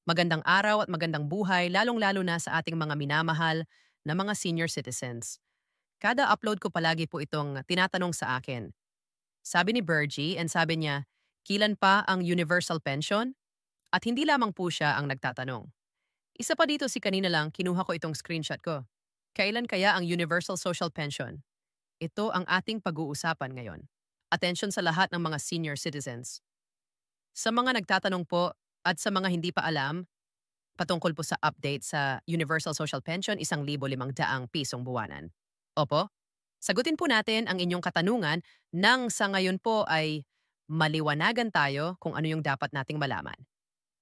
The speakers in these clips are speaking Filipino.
Magandang araw at magandang buhay, lalong-lalo na sa ating mga minamahal na mga senior citizens. Kada upload ko palagi po itong tinatanong sa akin. Sabi ni Bergie and sabi niya, kailan pa ang universal pension? At hindi lamang po siya ang nagtatanong. Isa pa dito si kanina lang kinuha ko itong screenshot ko. Kailan kaya ang universal social pension? Ito ang ating pag-uusapan ngayon. Attention sa lahat ng mga senior citizens. Sa mga nagtatanong po at sa mga hindi pa alam, patungkol po sa update sa Universal Social Pension, ₱1,500 buwanan. Opo, sagutin po natin ang inyong katanungan nang sa ngayon po ay maliwanagan tayo kung ano yung dapat nating malaman.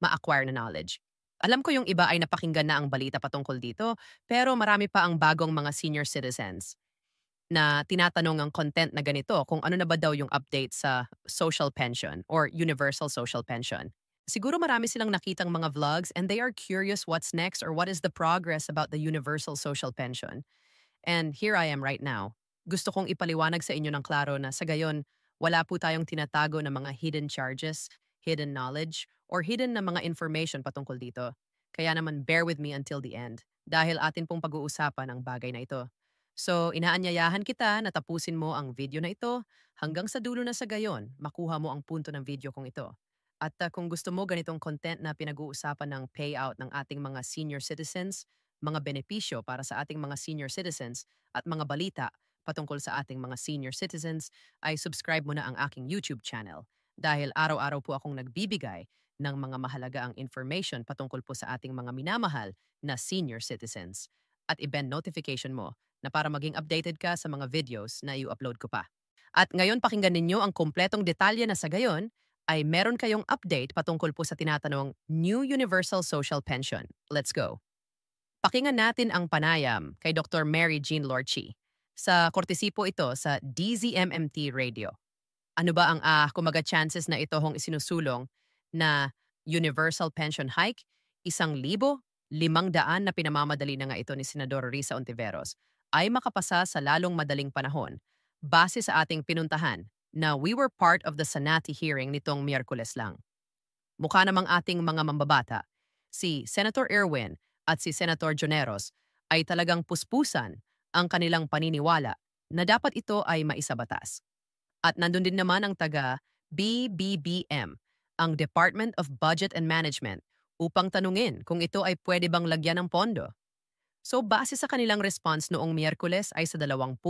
Ma-acquire na knowledge. Alam ko yung iba ay napakinggan na ang balita patungkol dito, pero marami pa ang bagong mga senior citizens na tinatanong ang content na ganito kung ano na ba daw yung update sa social pension or universal social pension. Siguro marami silang nakitang mga vlogs and they are curious what's next or what is the progress about the universal social pension. And here I am right now. Gusto kong ipaliwanag sa inyo ng klaro na sa gayon, wala po tayong tinatago na mga hidden charges, hidden knowledge, or hidden na mga information patungkol dito. Kaya naman bear with me until the end dahil atin pong pag-uusapan ang bagay na ito. So, inaanyayahan kita na tapusin mo ang video na ito hanggang sa dulo na sa gayon, makuha mo ang punto ng video kong ito. At kung gusto mo ganitong content na pinag-uusapan ng payout ng ating mga senior citizens, mga benepisyo para sa ating mga senior citizens at mga balita patungkol sa ating mga senior citizens, ay subscribe mo na ang aking YouTube channel dahil araw-araw po akong nagbibigay ng mga mahalagang information patungkol po sa ating mga minamahal na senior citizens. At i-bell notification mo na para maging updated ka sa mga videos na i-upload ko pa. At ngayon pakinggan ninyo ang kumpletong detalye na sa gayon ay meron kayong update patungkol po sa tinatanong New Universal Social Pension. Let's go. Pakinggan natin ang panayam kay Dr. Mary Jean Lorchi. Sa kortesi po ito sa DZMMT Radio. Ano ba ang kumaga chances na ito hong isinusulong na universal pension hike? 1,500 na pinamamadali na nga ito ni Senador Risa Ontiveros ay makapasa sa lalong madaling panahon base sa ating pinuntahan na we were part of the Senate hearing nitong Miyerkules lang. Mukha namang ating mga mambabata, si Senator Erwin at si Senator Joneros ay talagang puspusan ang kanilang paniniwala na dapat ito ay maisabatas. At nandun din naman ang taga BBBM, ang Department of Budget and Management, upang tanungin kung ito ay pwede bang lagyan ng pondo. So base sa kanilang response noong Miyerkules ay sa 2.26.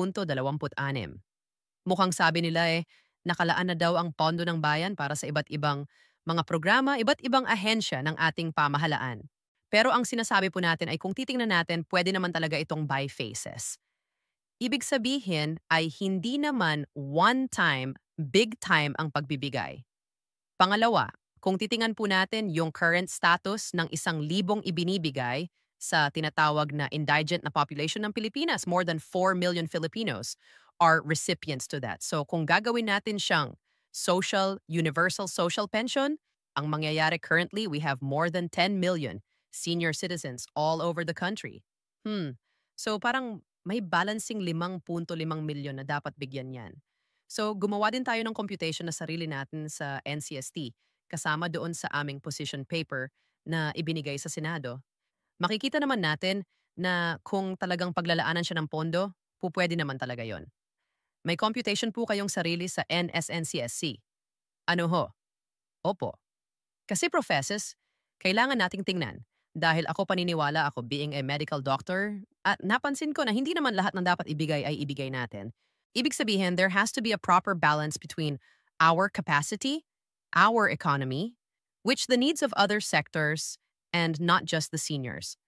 Mukhang sabi nila nakalaan na daw ang pondo ng bayan para sa iba't ibang mga programa, iba't ibang ahensya ng ating pamahalaan. Pero ang sinasabi po natin ay kung titingnan natin, pwede naman talaga itong by phases. Ibig sabihin ay hindi naman one time, big time ang pagbibigay. Pangalawa, kung titingnan po natin yung current status ng 1,000 ibinibigay sa tinatawag na indigent na population ng Pilipinas, more than 4 million Filipinos are recipients to that. So kung gagawin natin siyang universal social pension, ang mangyayari currently, we have more than 10 million senior citizens all over the country. So parang may balancing 5.5 milyon na dapat bigyan yan. So gumawa din tayo ng computation na sarili natin sa NCST kasama doon sa aming position paper na ibinigay sa Senado. Makikita naman natin na kung talagang paglalaanan siya ng pondo, pupwede naman talaga yon. May computation po kayong sarili sa NSNCSC. Ano ho? Opo. Kasi professors, kailangan nating tingnan dahil ako paniniwala ako being a medical doctor at napansin ko na hindi naman lahat ng dapat ibigay ay ibigay natin. Ibig sabihin, there has to be a proper balance between our capacity, our economy, which the needs of other sectors, and not just the seniors.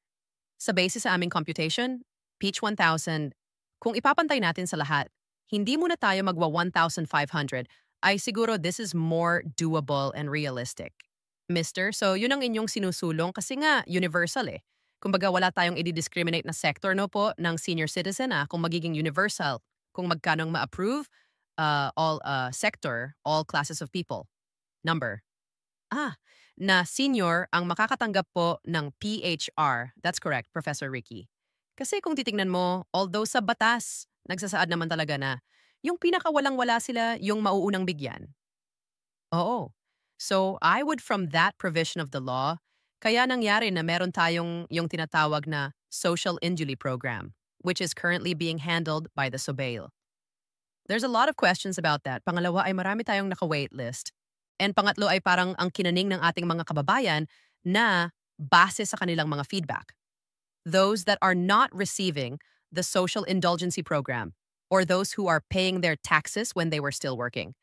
Sa basis sa aming computation, Peach 1,000, kung ipapantay natin sa lahat, hindi muna tayo magwa 1,500, ay siguro this is more doable and realistic. Mister, so yun ang inyong sinusulong kasi nga universal Kumbaga wala tayong i-discriminate na sector no po ng senior citizen kung magiging universal, kung magkanong ma-approve all sector, all classes of people. Number. Na senior ang makakatanggap po ng PHR. That's correct, Professor Ricky. Kasi kung titingnan mo, although sa batas, nagsasaad naman talaga na yung pinakawalang-wala sila yung mauunang bigyan. Oo. So I would from that provision of the law Kaya nangyari na meron tayong yung tinatawag na Social Injury Program, which is currently being handled by the SOBAIL. There's a lot of questions about that. Pangalawa ay marami tayong naka-waitlist. And pangatlo ay parang ang kinaning ng ating mga kababayan na base sa kanilang mga feedback. Those that are not receiving the social indulgency program or those who are paying their taxes when they were still working.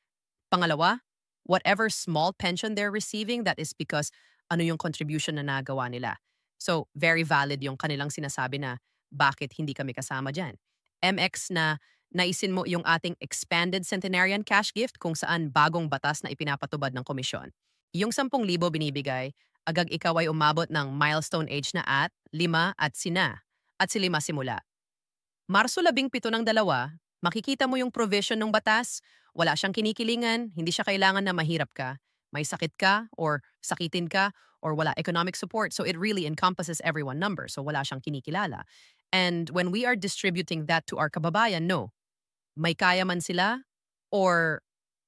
Pangalawa, whatever small pension they're receiving, that is because ano yung contribution na nagawa nila. So, very valid yung kanilang sinasabi na bakit hindi kami kasama dyan. MX na naisin mo yung ating expanded centenarian cash gift kung saan bagong batas na ipinapatubad ng komisyon. Yung 10,000 binibigay, agad ikaw ay umabot ng milestone age na at 5 at sina at si 5 simula. Marso 17 ng 2, makikita mo yung provision ng batas, wala siyang kinikilingan, hindi siya kailangan na mahirap ka, may sakit ka or sakitin ka or wala economic support. So it really encompasses everyone number. So wala siyang kinikilala. And when we are distributing that to our kababayan, no, may kaya man sila or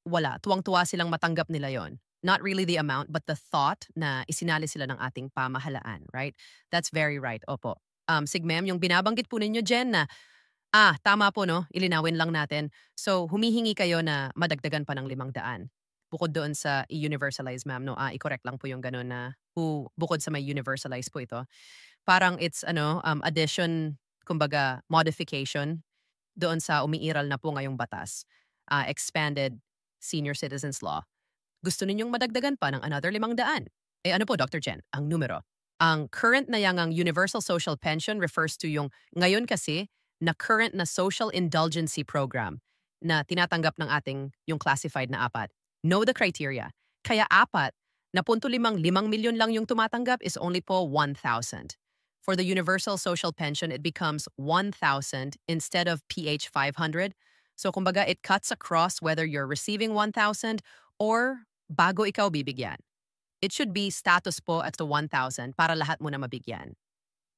wala. Tuwang-tuwa silang matanggap nila yon. Not really the amount, but the thought na isinali sila ng ating pamahalaan, right? That's very right, opo. Sigmem, yung binabanggit po ninyo, Jen, na tama po, no? Ilinawin lang natin. So, humihingi kayo na madagdagan pa ng 500. Bukod doon sa i-universalize, ma'am, no? I-correct lang po yung gano'n na bukod sa may universalize po ito. Parang it's, addition, kumbaga, modification doon sa umiiral na po ngayong batas. Expanded Senior Citizens Law. Gusto ninyong madagdagan pa ng another 500. Ano po, Dr. Jen, ang numero? Ang current na yang Universal Social Pension refers to yung ngayon kasi na current na Social Indulgency Program na tinatanggap ng ating yung classified na 4. Know the criteria. Kaya 4 na 0.5 milyon lang yung tumatanggap is only po 1,000. For the Universal Social Pension, it becomes 1,000 instead of PH 500. So kumbaga, it cuts across whether you're receiving 1,000 or bago ikaw bibigyan. It should be status po at the 1,000 para lahat mo na mabigyan.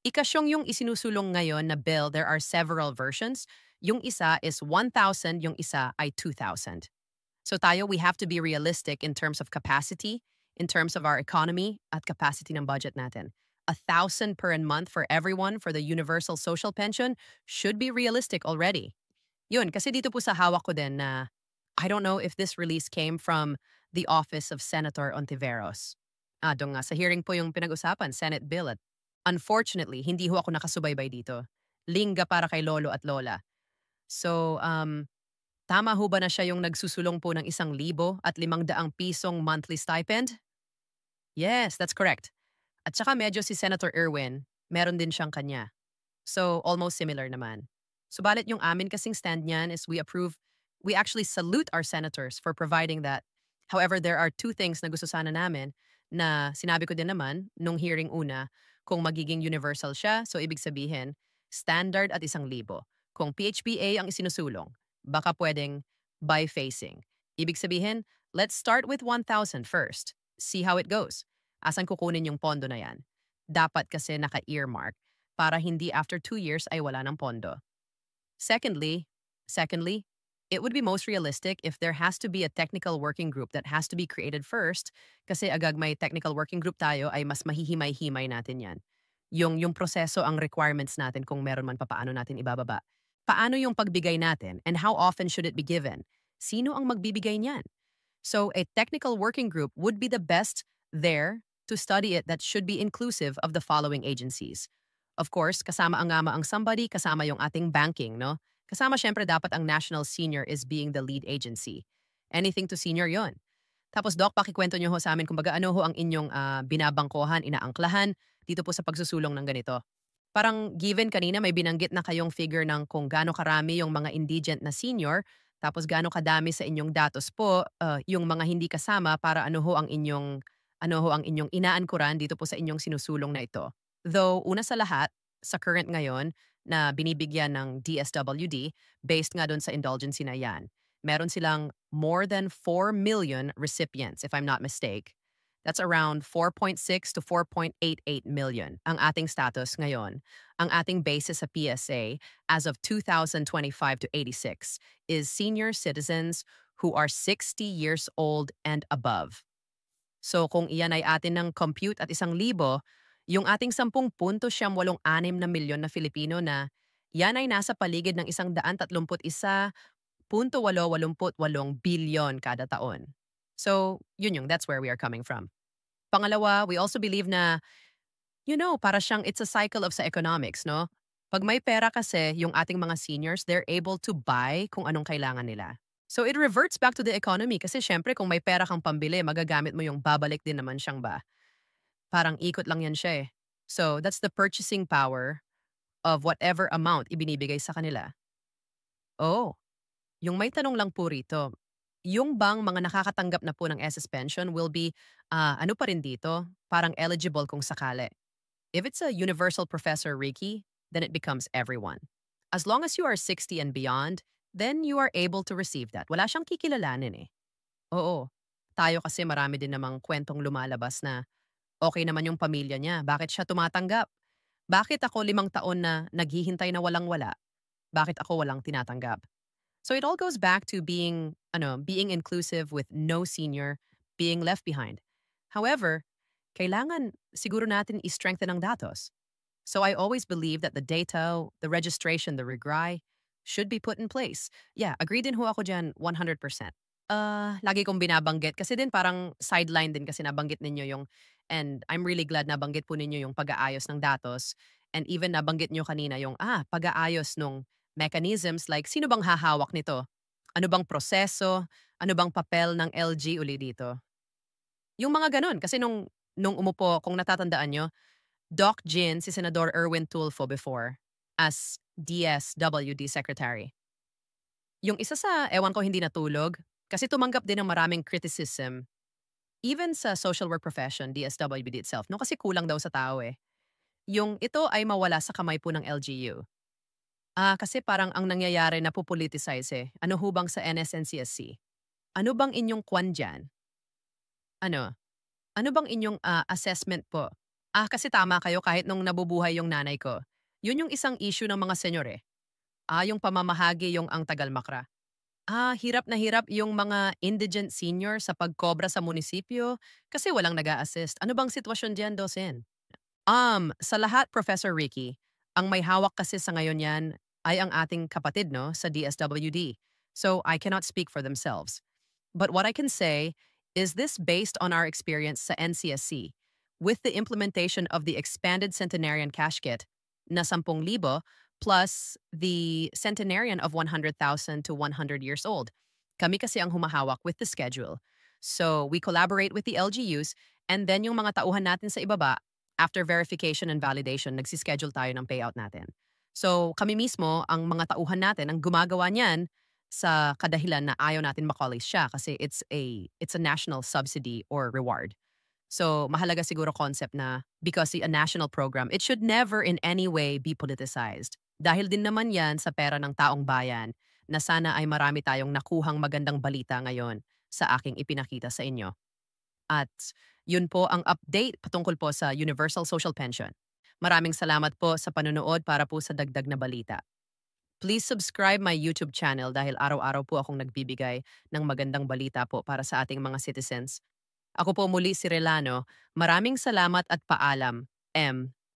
Ikasyong yung isinusulong ngayon na bill, there are several versions. Yung isa is 1,000, yung isa ay 2,000. So tayo, we have to be realistic in terms of capacity, in terms of our economy, at capacity ng budget natin. 1,000 per month for everyone for the Universal Social Pension should be realistic already. Yun, kasi dito po sa hawak ko din na I don't know if this release came from the office of Senator Ontiveros. Doon nga, sa hearing po yung pinag-usapan, Senate bill at unfortunately, hindi ho ako nakasubaybay dito. Lingga para kay lolo at lola. So, tama ho ba na siya yung nagsusulong po ng 1,000 at 500 pisong monthly stipend? Yes, that's correct. At saka medyo si Senator Irwin, meron din siyang kanya. So, almost similar naman. Subalit yung amin kasing stand niyan is we actually salute our senators for providing that. However, there are two things na gusto sana namin na sinabi ko din naman nung hearing una, kung magiging universal siya, so ibig sabihin, standard at 1,000. Kung PHBA ang isinusulong, baka pwedeng by-facing. Ibig sabihin, let's start with 1,000 first. See how it goes. Asan kukunin yung pondo na yan? Dapat kasi naka-earmark para hindi after 2 years ay wala ng pondo. Secondly, it would be most realistic if there has to be a technical working group that has to be created first kasi agad may technical working group tayo ay mas mahihimay-himay natin yan. Yung proseso ang requirements natin kung meron man paano natin ibababa. Paano yung pagbigay natin and how often should it be given? Sino ang magbibigay niyan? So a technical working group would be the best there to study it that should be inclusive of the following agencies. Of course, kasama ang ngama ang somebody, kasama yung ating banking, no? Kasama syempre dapat ang National Senior is being the lead agency. Anything to senior yon. Tapos Doc, pakikwento nyo ho sa amin kung baga ano ho ang inyong binabangkohan, inaangklahan dito po sa pagsusulong ng ganito. Parang given kanina may binanggit na kayong figure ng kung gaano karami yung mga indigent na senior, tapos gaano kadami sa inyong datos po yung mga hindi kasama para ano ho ang inyong inaankuran dito po sa inyong sinusulong na ito. Though una sa lahat, sa current ngayon na binibigyan ng DSWD, based nga doon sa indulgency na yan, meron silang more than 4 million recipients, if I'm not mistaken. That's around 4.6 to 4.88 million ang ating status ngayon. Ang ating basis sa PSA as of 2025 to 86 is senior citizens who are 60 years old and above. So kung iyan ay atin ng compute at 1,000, yung ating 10.86 na Filipino na yan ay nasa paligid ng 131.888 bilyon kada taon. So, that's where we are coming from. Pangalawa, we also believe na, para siyang it's a cycle of sa economics, no? Pag may pera kasi, yung ating mga seniors, they're able to buy kung anong kailangan nila. So it reverts back to the economy kasi syempre kung may pera kang pambili, magagamit mo yung babalik din naman siyang ba. Parang ikot lang yan siya eh. So that's the purchasing power of whatever amount ibinibigay sa kanila. Oh, yung may tanong lang po rito, yung bang mga nakakatanggap na po ng SS pension will be, ano pa rin dito, parang eligible kung sakali. If it's a universal professor, Ricky, then it becomes everyone. As long as you are 60 and beyond, then you are able to receive that. Wala siyang kikilalanin eh. Oo. Tayo kasi marami din namang kwentong lumalabas na okay naman yung pamilya niya. Bakit siya tumatanggap? Bakit ako 5 taon na naghihintay na walang-wala? Bakit ako walang tinatanggap? So it all goes back to being inclusive with no senior being left behind. However, kailangan siguro natin i-strengthen ang datos. So I always believe that the data, the registration, the regry should be put in place. Yeah, agree din ho ako dyan 100%. Lagi kong binabanggit kasi din parang sideline din kasi nabanggit ninyo and I'm really glad nabanggit po ninyo yung pag-aayos ng datos and even nabanggit nyo kanina yung pag-aayos nung mechanisms like sino bang hahawak nito? Ano bang proseso? Ano bang papel ng LG uli dito? Yung mga ganun kasi nung umupo kung natatandaan nyo, Doc Jin si Senador Erwin Tulfo before as DSWD Secretary. Yung isa sa ewan ko hindi natulog kasi tumanggap din ng maraming criticism even sa social work profession, DSWD itself, no? Kasi kulang daw sa tao eh. Yung ito ay mawala sa kamay po ng LGU. Kasi parang ang nangyayari na politicize eh. Ano ho bang sa NSNCSC? Ano bang inyong kwan dyan? Ano? Ano bang inyong assessment po? Kasi tama kayo kahit nung nabubuhay yung nanay ko. Yun yung isang issue ng mga senyor eh. Yung pamamahagi yung ang tagal makra. Hirap na hirap yung mga indigent senior sa pagkobra sa munisipyo kasi walang nag-a-assist. Ano bang sitwasyon diyan, Dosen? Sa lahat, Professor Ricky, ang may hawak kasi sa ngayon yan ay ang ating kapatid no, sa DSWD. So I cannot speak for themselves. But what I can say is this based on our experience sa NCSC with the implementation of the expanded centenarian cash kit na 10,000 plus the centenarian of 100,000 to 100 years old. Kami kasi ang humahawak with the schedule. So we collaborate with the LGUs and then yung mga tauhan natin sa ibaba, after verification and validation, nagsischedule tayo ng payout natin. So kami mismo, ang mga tauhan natin, ang gumagawa niyan sa kadahilan na ayaw natin makollege siya kasi it's a national subsidy or reward. So, mahalaga siguro concept na because a national program, it should never in any way be politicized. Dahil din naman yan sa pera ng taong bayan na sana ay marami tayong nakuhang magandang balita ngayon sa aking ipinakita sa inyo. At yun po ang update patungkol po sa Universal Social Pension. Maraming salamat po sa panonood para po sa dagdag na balita. Please subscribe my YouTube channel dahil araw-araw po akong nagbibigay ng magandang balita po para sa ating mga citizens. Ako po muli si Relano. Maraming salamat at paalam. M.